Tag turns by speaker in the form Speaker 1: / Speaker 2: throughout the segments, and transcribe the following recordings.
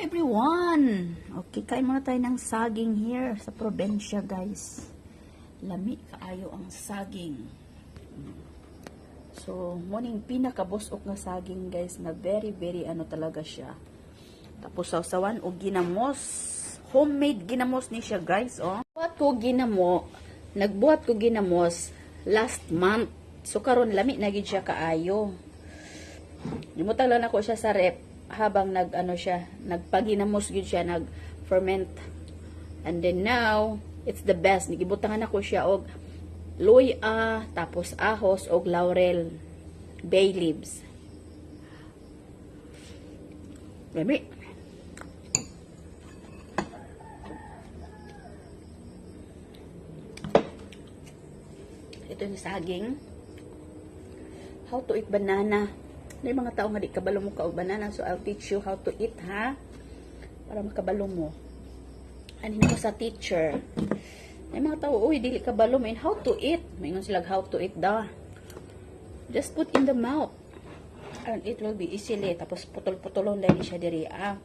Speaker 1: everyone! Okay, kain muna tayo ng saging here sa probinsya, guys. Lami kaayo ang saging. So, morning pinakabusok na saging, guys, na very ano talaga siya. Tapos sausawan o ginamos. Homemade ginamos ni siya, guys, oh. Nagbuhat ko ginamos last month. So, karon lami na gid siya kaayo. Limutang lang ako siya sa rep habang nagpaginamos gid siya, nag-ferment. And then now, it's the best. Nigibutangan ako siya og luya, tapos ahos og laurel, bay leaves. Lami. Ito yung saging. How to eat banana. May mga tao nga di kabalo mo ka og banana, so I'll teach you how to eat, ha? Para makabalo mo. Ano ko sa teacher. May mga tao, uy, dili kabalo mo in how to eat. Mayroon sila how to eat da. Just put in the mouth. And it will be easily. Tapos putol-putulon dahil siya diri, ah.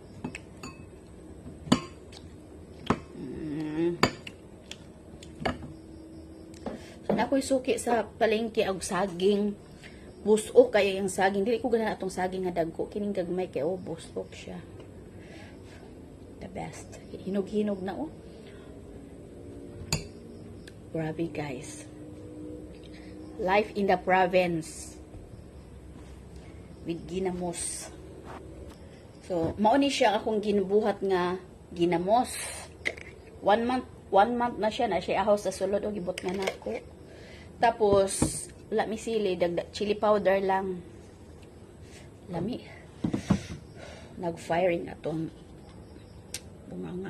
Speaker 1: So, na ako'y suki sa palengke og saging. Busok kaya yung saging. Dili ko gana atong saging nga dagko. Kining gagmay kay busok siya. The best. Hinog-hinog na, oh. Grabe, guys. Life in the province. With ginamos. So, mao ni siya akong ginubuhat nga ginamos. 1 month na siya ahos sa sulod o gibot nga nako. Tapos wala mi sili, dagdag chili powder lang. Lami. Nag-firing atong bunganga.